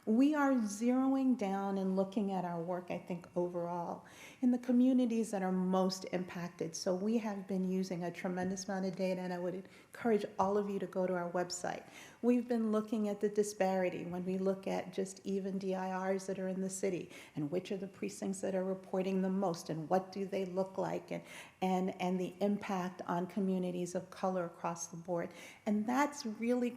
We are zeroing down and looking at our work, I think, overall in the communities that are most impacted. So we have been using a tremendous amount of data, and I would encourage all of you to go to our website. We've been looking at the disparity when we look at just even DIRs that are in the city, and which are the precincts that are reporting the most, and what do they look like, and the impact on communities of color across the board. And that's really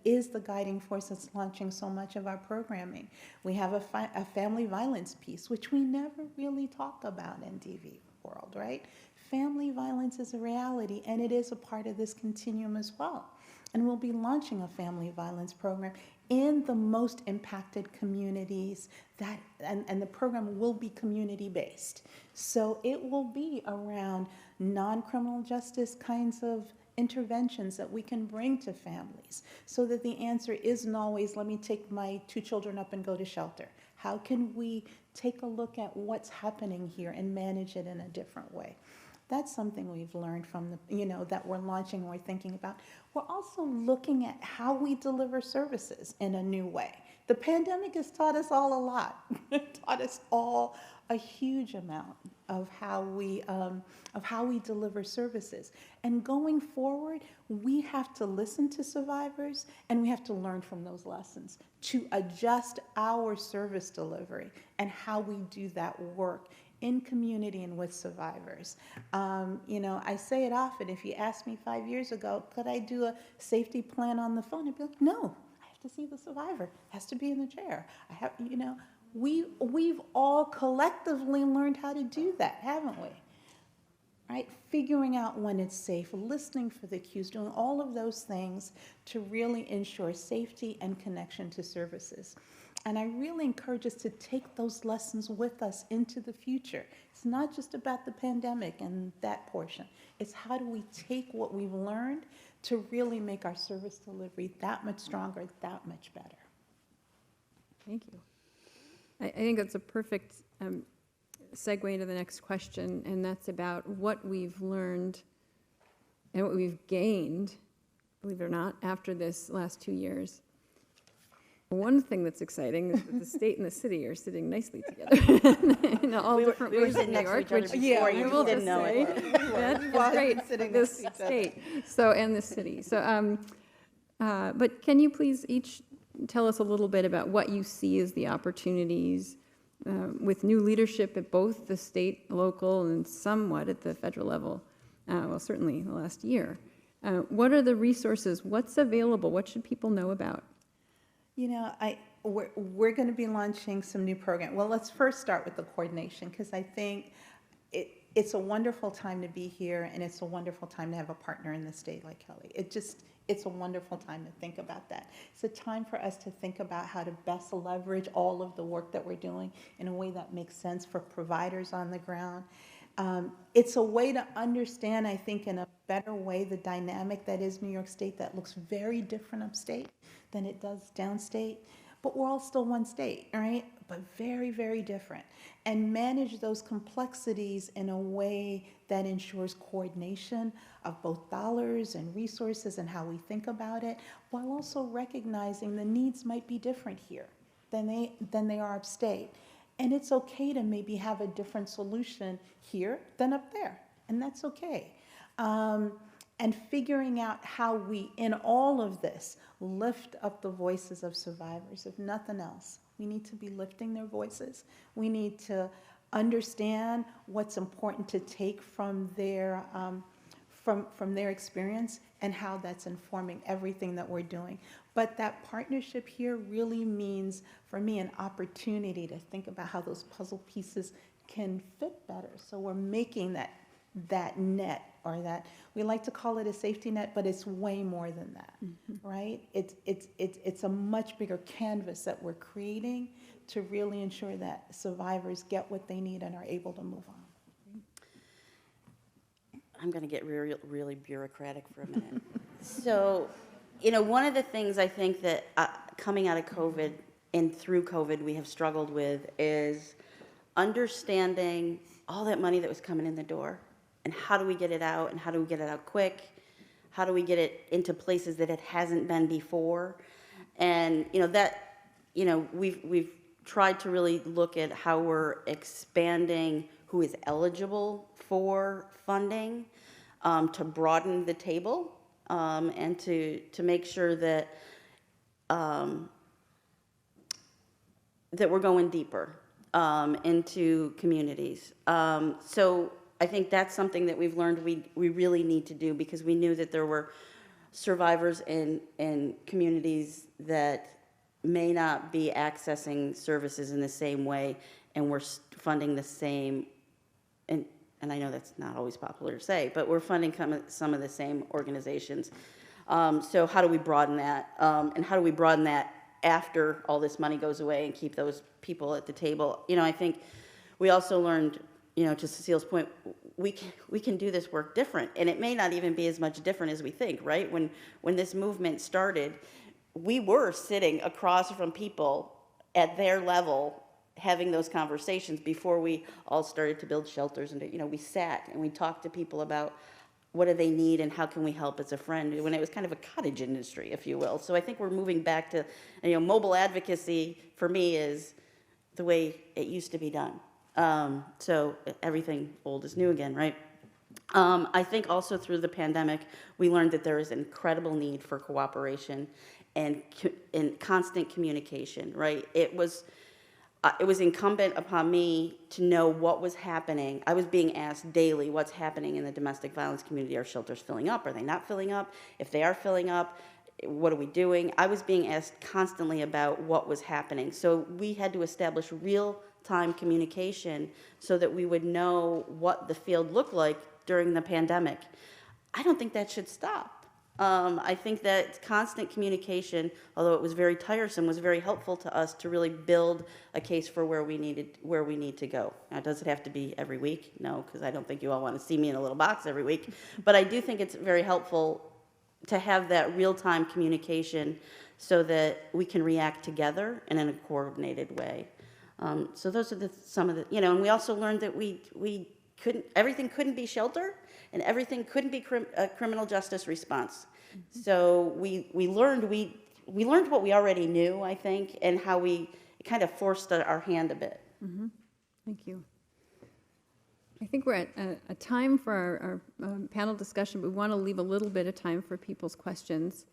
is the guiding force that's launching so much of our programming. We have a family violence piece, which we never really talk about in DV world, right? Family violence is a reality, and it is a part of this continuum as well. And we'll be launching a family violence program in the most impacted communities, and the program will be community-based. So it will be around non-criminal justice kinds of interventions that we can bring to families, so that the answer isn't always, let me take my 2 children up and go to shelter. How can we take a look at what's happening here and manage it in a different way? That's something we've learned from that we're launching and we're thinking about. We're also looking at how we deliver services in a new way. The pandemic has taught us all a lot. It taught us all a huge amount of how we deliver services. And going forward, we have to listen to survivors, and we have to learn from those lessons to adjust our service delivery and how we do that work in community and with survivors. I say it often. If you asked me 5 years ago, could I do a safety plan on the phone? I'd be like, no, I have to see the survivor. It has to be in the chair. We've all collectively learned how to do that, haven't we? Right? Figuring out when it's safe, listening for the cues, doing all of those things to really ensure safety and connection to services. And I really encourage us to take those lessons with us into the future. It's not just about the pandemic and that portion. It's how do we take what we've learned to really make our service delivery that much stronger, that much better. Thank you. I think that's a perfect segue into the next question, and that's about what we've learned and what we've gained, believe it or not, after this last 2 years. One thing that's exciting is that the state and the city are sitting nicely together in all different ways in New York, which you I will didn't just know say, it. that's great for this state and the city. So, but can you please each tell us a little bit about what you see as the opportunities with new leadership at both the state, local, and somewhat at the federal level, well, certainly the last year. What are the resources? What's available? What should people know about? We're going to be launching some new programs. Well, let's first start with the coordination, because I think it's a wonderful time to be here, and it's a wonderful time to have a partner in the state like Kelli. It's a wonderful time to think about that. It's a time for us to think about how to best leverage all of the work that we're doing in a way that makes sense for providers on the ground. It's a way to understand, I think, in a better way, the dynamic that is New York State that looks very different upstate than it does downstate. But we're all still one state, right? But very, very different. And manage those complexities in a way that ensures coordination of both dollars and resources and how we think about it, while also recognizing the needs might be different here than they are upstate. And it's okay to maybe have a different solution here than up there, and that's okay. And figuring out how we, in all of this, lift up the voices of survivors. If nothing else, we need to be lifting their voices. We need to understand what's important to take from their experience and how that's informing everything that we're doing. But that partnership here really means, for me, an opportunity to think about how those puzzle pieces can fit better. So we're making that net, or that, we like to call it a safety net, but it's way more than that, right? It's a much bigger canvas that we're creating to really ensure that survivors get what they need and are able to move on. I'm going to get really bureaucratic for a minute. So, one of the things I think that coming out of COVID and through COVID we have struggled with is understanding all that money that was coming in the door, and how do we get it out, and how do we get it out quick? How do we get it into places that it hasn't been before? And, that we've tried to really look at how we're expanding who is eligible for funding, to broaden the table, and to make sure that that we're going deeper into communities. So I think that's something that we've learned we really need to do, because we knew that there were survivors in communities that may not be accessing services in the same way, and we're funding the same, and I know that's not always popular to say, but we're funding some of the same organizations. So how do we broaden that? And how do we broaden that after all this money goes away and keep those people at the table? I think we also learned, to Cecile's point, we can do this work different, and it may not even be as much different as we think, right? When this movement started, we were sitting across from people at their level having those conversations before we all started to build shelters, and we sat and we talked to people about what do they need and how can we help as a friend, when it was kind of a cottage industry, if you will. So I think we're moving back to, mobile advocacy for me is the way it used to be done. So everything old is new again, right? I think also through the pandemic, we learned that there is an incredible need for cooperation and constant communication, right? It was incumbent upon me to know what was happening. I was being asked daily what's happening in the domestic violence community. Are shelters filling up? Are they not filling up? If they are filling up, what are we doing? I was being asked constantly about what was happening. So we had to establish real-time communication so that we would know what the field looked like during the pandemic. I don't think that should stop. I think that constant communication, although it was very tiresome, was very helpful to us to really build a case for where we need to go. Now, does it have to be every week? No, because I don't think you all want to see me in a little box every week. But I do think it's very helpful to have that real-time communication so that we can react together and in a coordinated way. So those are some of the, and we also learned that everything couldn't be shelter, and everything couldn't be criminal justice response. Mm-hmm. So we learned what we already knew, I think, and how it kind of forced our hand a bit. Mm-hmm. Thank you. I think we're at a time for our panel discussion, but we want to leave a little bit of time for people's questions.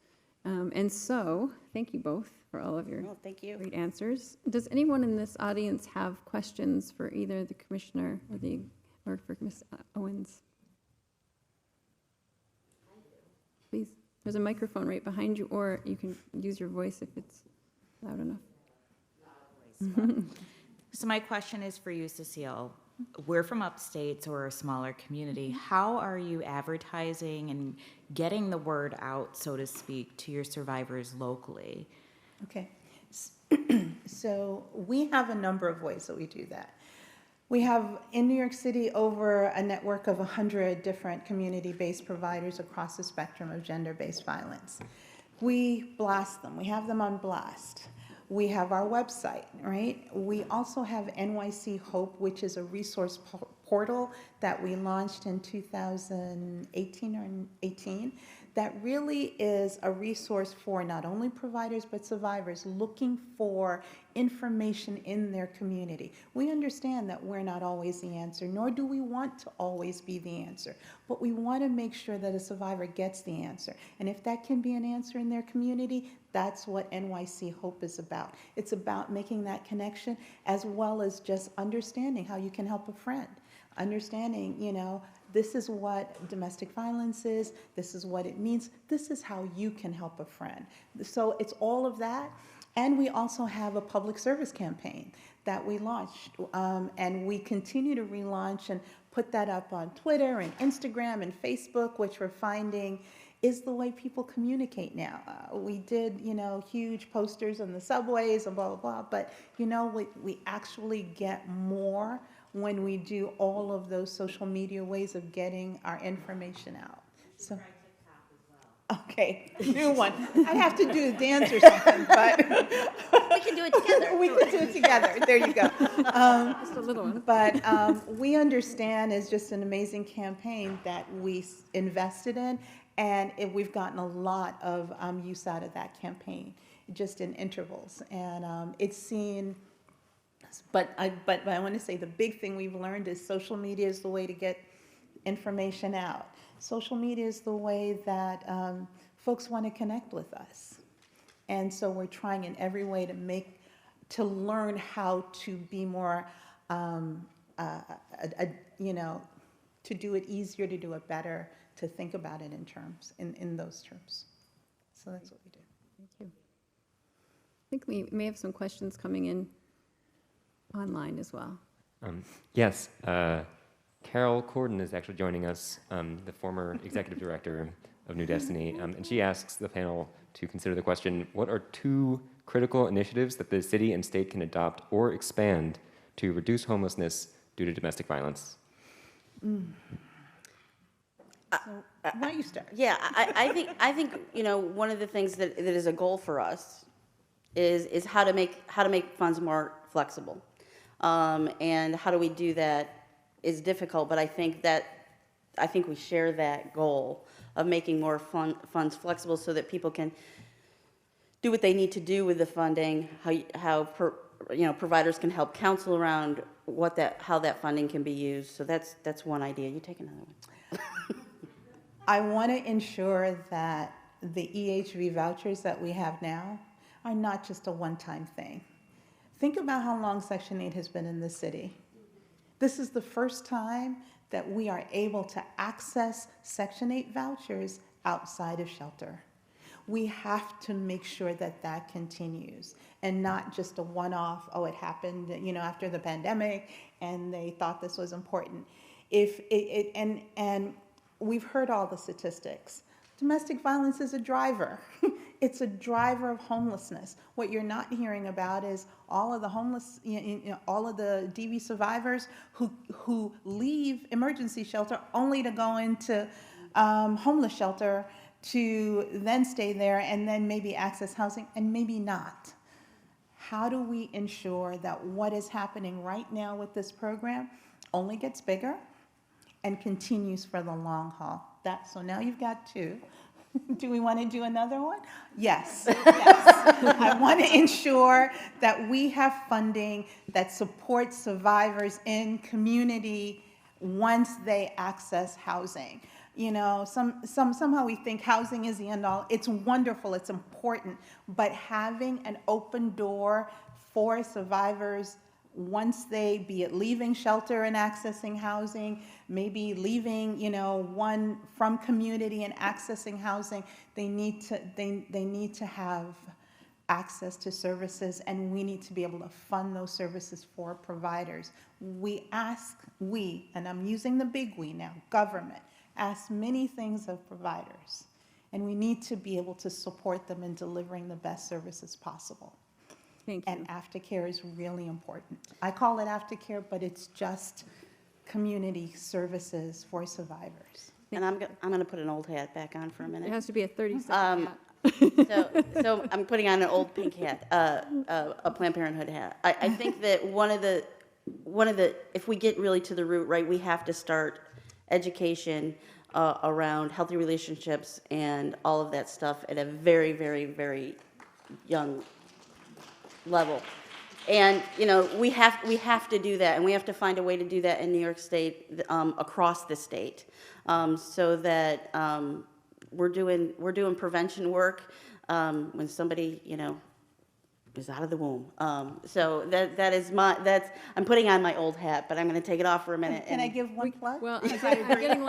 And so, thank you both for all of your great answers. Does anyone in this audience have questions for either the commissioner or for Ms. Owens? Please, there's a microphone right behind you, or you can use your voice if it's loud enough. So my question is for you, Cecile. We're from upstate, so we're a smaller community. How are you advertising and getting the word out, so to speak, to your survivors locally? Okay. So we have a number of ways that we do that. We have in New York City over a network of 100 different community-based providers across the spectrum of gender-based violence. We blast them. We have them on blast. We have our website, right? We also have NYC Hope, which is a resource portal that we launched in 2018 or 18. That really is a resource for not only providers but survivors looking for information in their community. We understand that we're not always the answer, nor do we want to always be the answer, but we want to make sure that a survivor gets the answer. And if that can be an answer in their community, that's what NYC Hope is about. It's about making that connection, as well as just understanding how you can help a friend. Understanding, this is what domestic violence is, this is what it means, this is how you can help a friend. So it's all of that. And we also have a public service campaign that we launched, and we continue to relaunch and put that up on Twitter and Instagram and Facebook, which we're finding is the way people communicate now. We did, huge posters on the subways and blah, blah, blah, but, we actually get more when we do all of those social media ways of getting our information out. So, okay, new one. I have to do a dance or something, but we can do it together. We can do it together. There you go. Just a little one. But we understand it's just an amazing campaign that we invested in, and we've gotten a lot of use out of that campaign. just in intervals. And it's seen, but I want to say the big thing we've learned is social media is the way to get information out. Social media is the way that folks want to connect with us. And so we're trying in every way to learn how to be more, to do it easier, to do it better, to think about it in those terms. So that's what we do. Thank you. I think we may have some questions coming in online as well. Yes, Carol Corden is actually joining us, the former executive director of New Destiny, and she asks the panel to consider the question, what are 2 critical initiatives that the city and state can adopt or expand to reduce homelessness due to domestic violence? So, why don't you start? Yeah, I think one of the things that is a goal for us is how to make funds more flexible, and how do we do that is difficult. But I think we share that goal of making more funds flexible so that people can do what they need to do with the funding. How providers can help counsel around how that funding can be used. So that's one idea. You take another one. I want to ensure that the EHV vouchers that we have now are not just a one-time thing. Think about how long Section 8 has been in the city. This is the first time that we are able to access Section 8 vouchers outside of shelter. We have to make sure that that continues and not just a one-off, oh, it happened, after the pandemic and they thought this was important. And we've heard all the statistics. Domestic violence is a driver. It's a driver of homelessness. What you're not hearing about is all of the homeless, all of the DV survivors who leave emergency shelter only to go into homeless shelter to then stay there and then maybe access housing and maybe not. How do we ensure that what is happening right now with this program only gets bigger and continues for the long haul? So now you've got 2. Do we want to do another one? Yes. I want to ensure that we have funding that supports survivors in community once they access housing. Somehow we think housing is the end all. It's wonderful, it's important, but having an open door for survivors once they, be it leaving shelter and accessing housing, maybe leaving, one from community and accessing housing, they need to have access to services, and we need to be able to fund those services for providers. And I'm using the big we now, government, ask many things of providers, and we need to be able to support them in delivering the best services possible. Thank you. And aftercare is really important. I call it aftercare, but it's just community services for survivors. And I'm going to put an old hat back on for a minute. It has to be a 30-second hat. So I'm putting on an old pink hat, a Planned Parenthood hat. I think that one of the, if we get really to the root, right, we have to start education around healthy relationships and all of that stuff at a very, very, very young level. And we have to do that, and we have to find a way to do that in New York State, across the state, so that we're doing prevention work when somebody is out of the womb. So I'm putting on my old hat, but I'm going to take it off for a minute. Can I give one plug? Well, I'm getting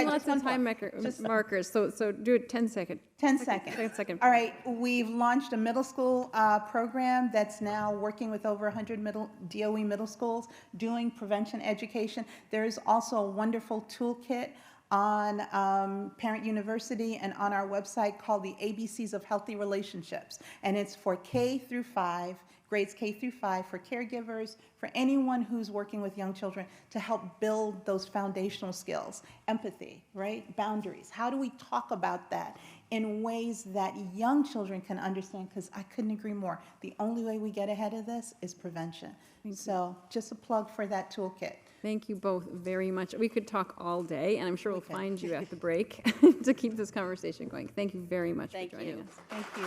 lots of time markers, so do it 10 seconds. 10 seconds. 10 seconds. All right, we've launched a middle school program that's now working with over 100 DOE middle schools doing prevention education. There is also a wonderful toolkit on Parent University and on our website called the ABCs of Healthy Relationships. And it's for K through 5, grades K through 5, for caregivers, for anyone who's working with young children to help build those foundational skills. Empathy, right? Boundaries. How do we talk about that in ways that young children can understand? Because I couldn't agree more. The only way we get ahead of this is prevention. So just a plug for that toolkit. Thank you both very much. We could talk all day, and I'm sure we'll find you at the break to keep this conversation going. Thank you very much for joining us. Thank you.